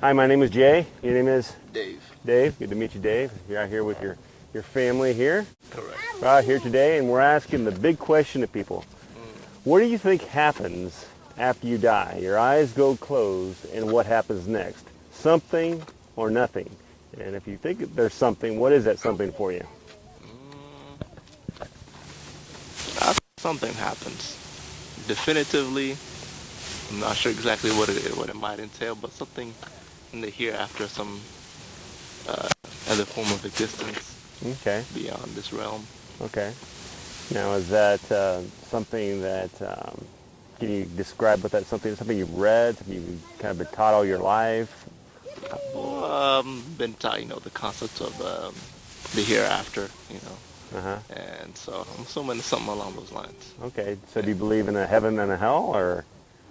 Hi, my name is Jay. Your name is Dave. Dave. Good to meet you, Dave. You're out here with your family here. Correct. We're out here today, and we're asking the big question to people. What do you think happens after you die? Your eyes go closed, and what happens next? Something or nothing? And if you think there's something, what is that something for you? Something happens. Definitively, I'm not sure exactly what it might entail, but something in the hereafter, some other form of existence Okay, beyond this realm. okay. Now, is that something that, can you describe what that's something? Something you've read, something you've kind of been taught all your life? Well, been taught, the concept of the hereafter, Uh-huh. and so I'm assuming it's something along those lines. Okay, so do you believe in a heaven and a hell, or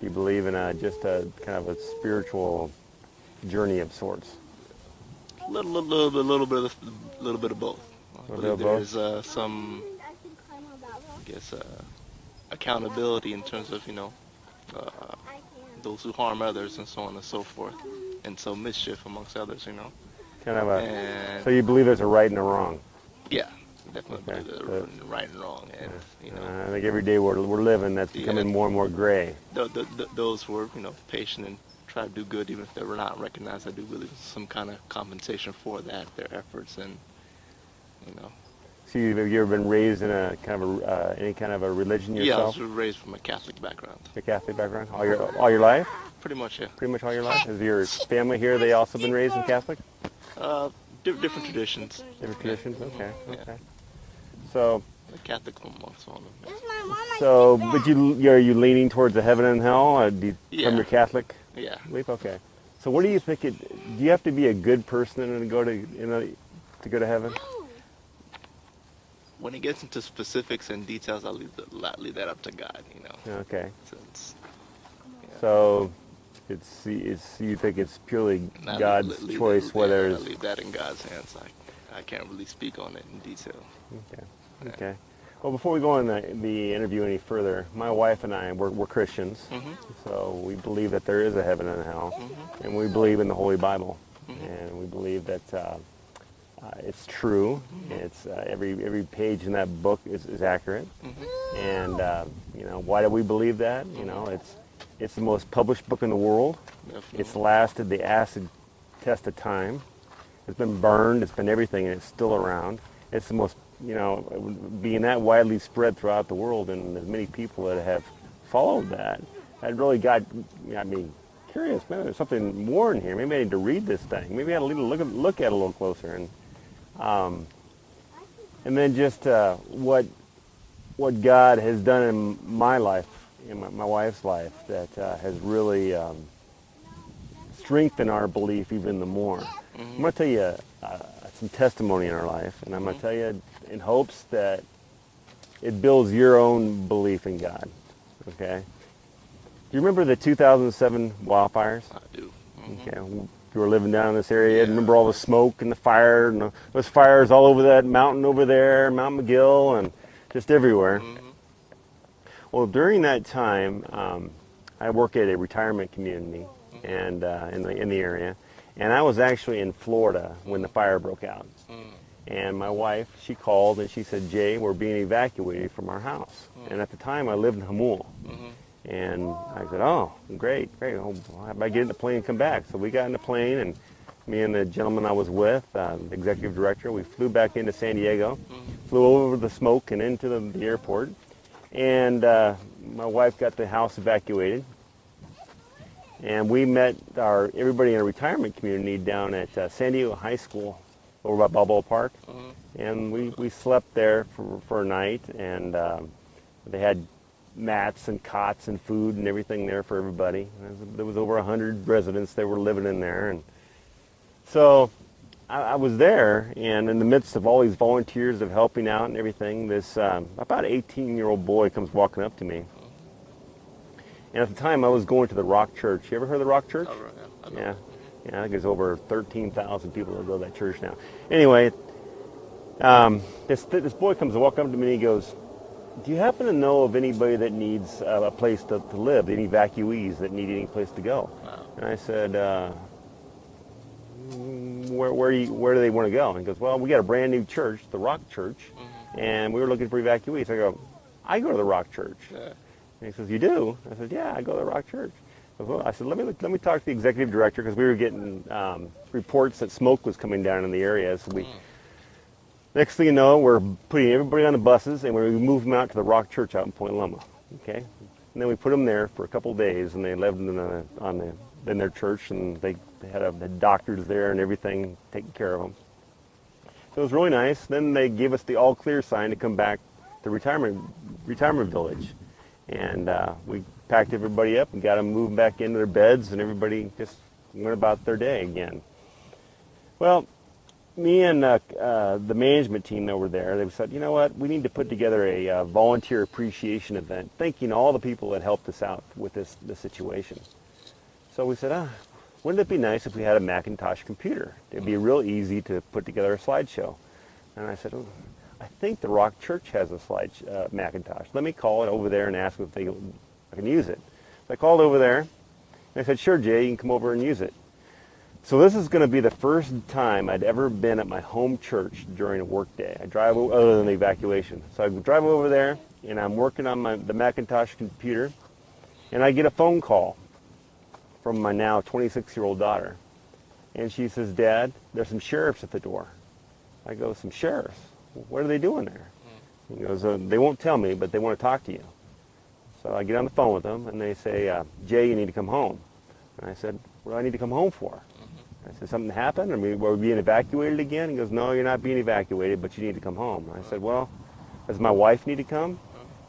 do you believe in just a kind of a spiritual journey of sorts? Little bit of both. A I little believe bit of there's some, I guess, accountability in terms of uh, those who harm others and so on and so forth, and so mischief amongst others. kind of a. And So you believe there's a right and a wrong? yeah, definitely Okay. believe So, the right and wrong, and I think every day we're living, that's the, becoming more and more gray. those who are patient and try to do good, even if they were not recognized, I do believe some kind of compensation for that, their efforts, and you know. So you ever been raised in a kind of any kind of a religion Yeah, I yourself? was raised from a Catholic background. A Catholic background? All your life? Pretty much, yeah. Pretty much all your life? Is your family here? They also been raised in Catholic? Uh, different traditions. Different traditions? Okay. Yeah. Okay. So. The Catholic one more so on. So, but are you leaning towards the heaven and hell from your Catholic Yeah. belief? Okay. So, what do you think? Do you have to be a good person to go to go to heaven? When it gets into specifics and details, I'll leave that up to God. Okay. Since, yeah. So, it's you think it's purely And God's choice whether I'll it's leave that in God's hands. I can't really speak on it in detail. okay. Okay. Well, before we go on the interview any further, my wife and I, we're Christians, so we believe that there is a heaven and a hell, and we believe in the Holy Bible, and we believe that it's true. It's every page in that book is accurate, and why do we believe that? It's the most published book in the world. Definitely. It's lasted the acid test of time. It's been burned. It's been everything, and it's still around. It's the most, being that widely spread throughout the world, and as many people that have followed that, it really got me curious. Maybe there's something more in here. Maybe I need to read this thing. Maybe I need to look at it a little closer, and then just what God has done in my life, in my wife's life, that has really strengthened our belief even the more. I'm going to tell you some testimony in our life, and I'm going to tell you in hopes that it builds your own belief in God. Okay? Do you remember the 2007 wildfires? I do. Okay. You were living down in this area. Yeah. Remember all the smoke and the fire, and those fires all over that mountain over there, Mount McGill, and just everywhere. Well, during that time, I work at a retirement community, and in the area, and I was actually in Florida when the fire broke out. And my wife, she called and she said, "Jay, we're being evacuated from our house." And at the time, I lived in Hamul. And I said, "Oh, great. Oh, how about I get in the plane and come back?" So we got in the plane, and me and the gentleman I was with, the executive director, we flew back into San Diego, flew over the smoke and into the airport. And my wife got the house evacuated. And we met everybody in a retirement community down at San Diego High School over by Balboa Park. And we slept there for a night, and they had mats and cots and food and everything there for everybody. There was over 100 residents that were living in there. And so I was there, and in the midst of all these volunteers of helping out and everything, this about 18-year-old boy comes walking up to me. And at the time, I was going to the Rock Church. You ever heard of the Rock Church? Oh, right. Yeah. I think there's over 13,000 people that go to that church now. Anyway, this boy comes walking up to me and he goes, "Do you happen to know of anybody that needs a place to live, any evacuees that need any place to go?" Wow. And I said, where do they want to go? And he goes, well, we got a brand new church, the Rock Church, and we were looking for evacuees. I go, I go to the Rock Church. Yeah. And he says, you do? I said, yeah, I go to the Rock Church. I said, let me talk to the executive director, because we were getting reports that smoke was coming down in the area. So next thing you know, we're putting everybody on the buses, and we moved them out to the Rock Church out in Point Loma. Okay, and then we put them there for a couple of days, and they lived in their church, and they had doctors there and everything taking care of them. So it was really nice. Then they gave us the all clear sign to come back to retirement village, and we packed everybody up and got them moved back into their beds, and everybody just went about their day again. Well, me and the management team that were there, they said, you know what, we need to put together a volunteer appreciation event, thanking all the people that helped us out with this situation. So we said, wouldn't it be nice if we had a Macintosh computer? It'd be real easy to put together a slideshow. And I said, I think the Rock Church has a Macintosh. Let me call it over there and ask if I can use it. So I called over there, and I said, sure, Jay, you can come over and use it. So this is going to be the first time I'd ever been at my home church during a work day. I drive other than the evacuation. So I drive over there, and I'm working on the Macintosh computer, and I get a phone call from my now 26-year-old daughter. And she says, Dad, there's some sheriffs at the door. I go, some sheriffs? What are they doing there? He goes, they won't tell me, but they want to talk to you. So I get on the phone with them, and they say, Jay, you need to come home. And I said, what do I need to come home for? I said, something happened? Were we being evacuated again? He goes, no, you're not being evacuated, but you need to come home. I said, well, does my wife need to come?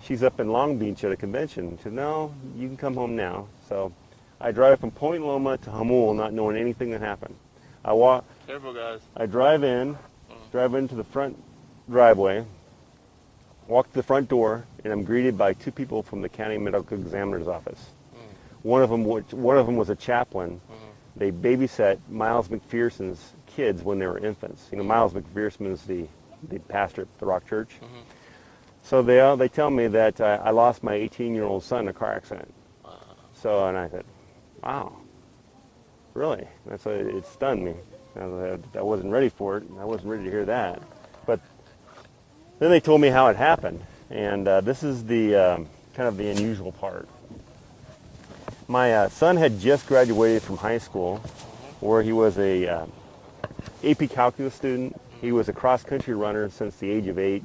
She's up in Long Beach at a convention. She said, no, you can come home now. So I drive from Point Loma to Hamul, not knowing anything that happened. Careful, guys. I drive into the front driveway, walk to the front door, and I'm greeted by two people from the county medical examiner's office. One of them was a chaplain. They babysat Miles McPherson's kids when they were infants. You know, Miles McPherson is the pastor at the Rock Church. So they tell me that I lost my 18-year-old son in a car accident. So, and I said, wow, really? It stunned me. I wasn't ready for it. I wasn't ready to hear that. But then they told me how it happened, and this is the kind of the unusual part. My son had just graduated from high school, where he was a AP Calculus student. He was a cross-country runner since the age of 8.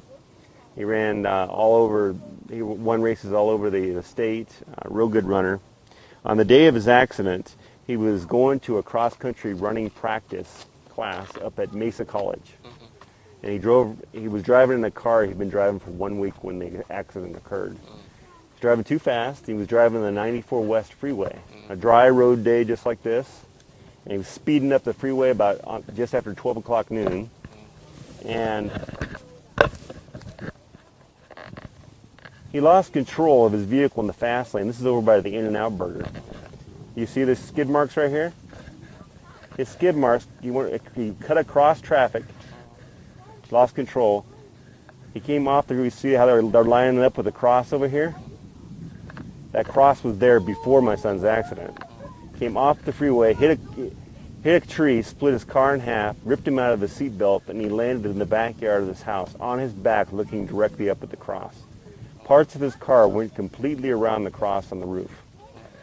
He ran he won races all over the state, real good runner. On the day of his accident, he was going to a cross-country running practice class up at Mesa College. And he was driving in a car he'd been driving for 1 week when the accident occurred. He was driving too fast. He was driving the 94 West Freeway, a dry road day just like this. And he was speeding up the freeway about just after 12 o'clock noon. And he lost control of his vehicle in the fast lane. This is over by the In-N-Out Burger. You see the skid marks right here? His skid marks, he cut across traffic, lost control. He came off you see how they're lining up with the cross over here? That cross was there before my son's accident. Came off the freeway, hit a tree, split his car in half, ripped him out of his seatbelt, and he landed in the backyard of his house on his back looking directly up at the cross. Parts of his car went completely around the cross on the roof.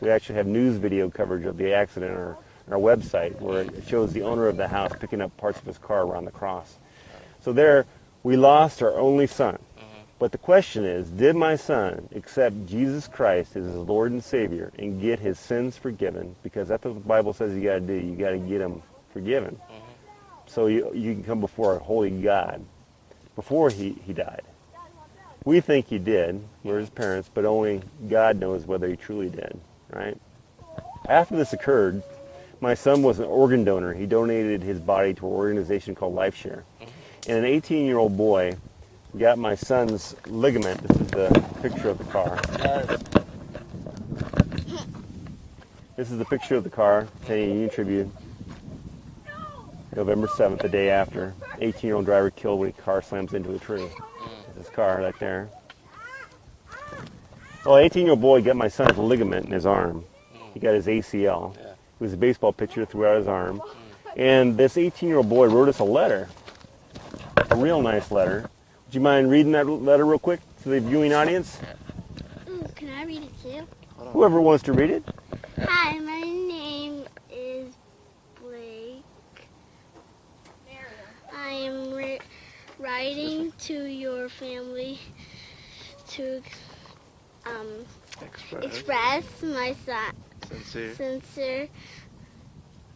We actually have news video coverage of the accident on our website where it shows the owner of the house picking up parts of his car around the cross. So there, we lost our only son. But the question is, did my son accept Jesus Christ as his Lord and Savior and get his sins forgiven? Because that's what the Bible says you got to do. You got to get them forgiven. So you can come before a holy God before he died. We think he did. We're his parents, but only God knows whether he truly did, right? After this occurred, my son was an organ donor. He donated his body to an organization called LifeShare. And an 18-year-old boy got my son's ligament. This is the picture of the car. This is the picture of the car, Tenny Union Tribune. November 7th, the day after. 18-year-old driver killed when a car slams into a tree. This car right there. Well, an 18-year-old boy got my son's ligament in his arm. He got his ACL. It was a baseball pitcher throughout his arm. And this 18-year-old boy wrote us a letter, a real nice letter. Would you mind reading that letter real quick to the viewing audience? Ooh, can I read it too? Whoever wants to read it. Hi, my name is Blake. I am writing to your family to express my sincere.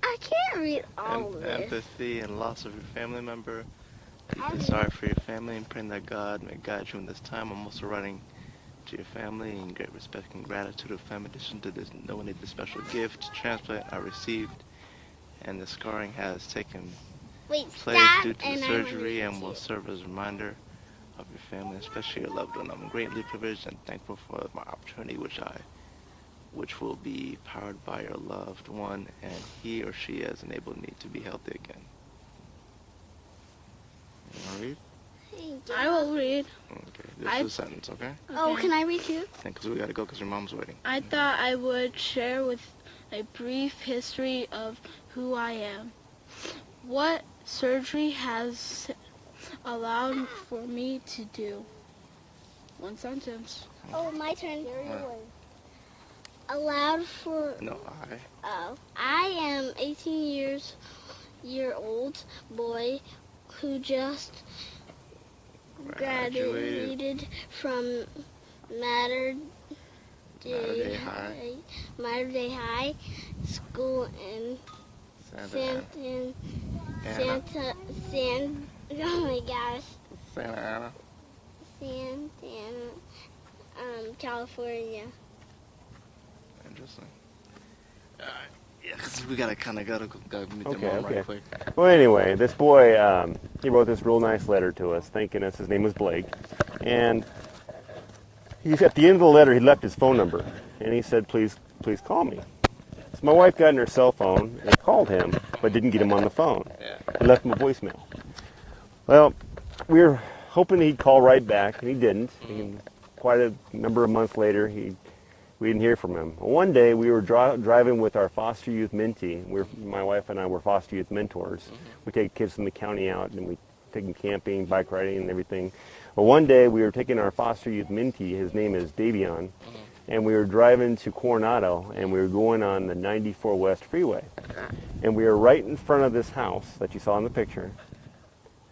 I can't read all of this. Empathy and loss of your family member. Deeply sorry for your family and praying that God may guide you in this time. I'm also writing to your family in great respect and gratitude of family. In addition to this, knowing the special gift transplant I received, and the scarring has taken place due to the surgery and will serve as a reminder of your family, especially your loved one. I'm greatly privileged and thankful for my opportunity, which will be powered by your loved one, and he or she has enabled me to be healthy again. You want to read? I will read. Okay, this is a sentence, okay? Oh, can I read too? Because we got to go because your mom's waiting. I thought I would share with a brief history of who I am. What surgery has allowed for me to do. One sentence. Oh, my turn. Allowed for. No, I am 18-year-old boy who just graduated from Mater Dei High School in Santa Ana. California. Interesting. Yeah, because we gotta meet the mom Okay. right quick. Well, anyway, this boy, he wrote this real nice letter to us, thanking us. His name was Blake. And he's at the end of the letter, he left his phone number. And he said, please call me. So my wife got in her cell phone and called him, but didn't get him on the phone. He left him a voicemail. Well, we were hoping he'd call right back, and he didn't. And quite a number of months later, we didn't hear from him. One day, we were driving with our foster youth mentee. My wife and I were foster youth mentors. We take kids from the county out, and we take them camping, bike riding, and everything. Well, one day, we were taking our foster youth mentee. His name is Davion. And we were driving to Coronado, and we were going on the 94 West Freeway. And we were right in front of this house that you saw in the picture.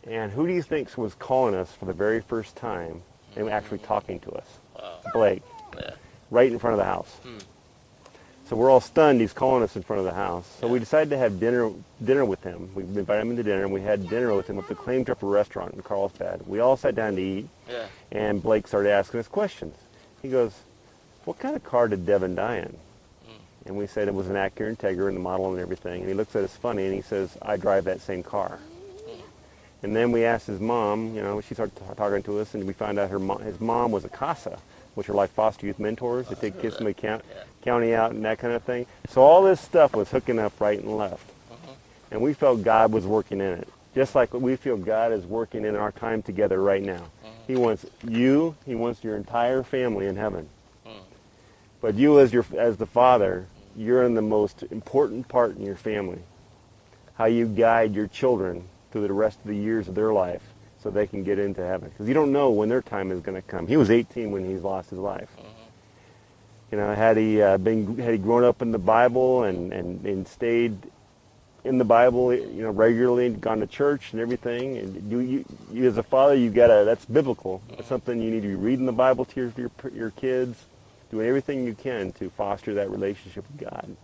And who do you think was calling us for the very first time and actually talking to us? Wow. Blake. Yeah. Right in front of the house. So we're all stunned he's calling us in front of the house. So we decided to have dinner with him. We invited him to dinner, and we had dinner with him at the Claim Tripper restaurant in Carlsbad. We all sat down to eat, and Blake started asking us questions. He goes, what kind of car did Devin die in? And we said it was an Acura Integra and the model and everything. And he looks at us funny, and he says, I drive that same car. And then we asked his mom, she started talking to us, and we found out his mom was a CASA, which are like foster youth mentors. They take kids from the county out and that kind of thing. So all this stuff was hooking up right and left. And we felt God was working in it, just like we feel God is working in our time together right now. He wants you, he wants your entire family in heaven. But you as the father, you're in the most important part in your family. How you guide your children through the rest of the years of their life so they can get into heaven. Because you don't know when their time is going to come. He was 18 when he lost his life. Had he grown up in the Bible and stayed in the Bible, regularly, and gone to church and everything, and you as a father, that's biblical. It's something you need to be reading the Bible to your kids, doing everything you can to foster that relationship with God,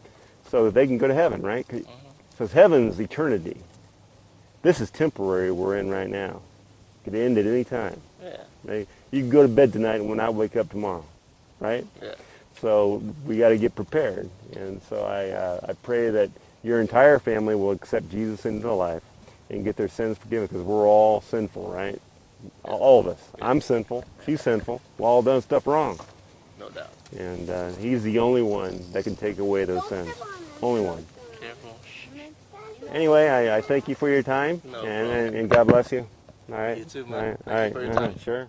so that they can go to heaven, right? Because heaven's eternity. This is temporary. We're in right now. It could end at any time. Right? You can go to bed tonight and when I wake up tomorrow, right? So we got to get prepared. And so I pray that your entire family will accept Jesus into their life and get their sins forgiven, because we're all sinful, right? All of us. I'm sinful. She's sinful. We've all done stuff wrong. No doubt. And he's the only one that can take away those sins. Only one. Careful. Anyway, I thank you for your time, and God bless you. All right. You too, man. All right. Thank you for your time. Sure.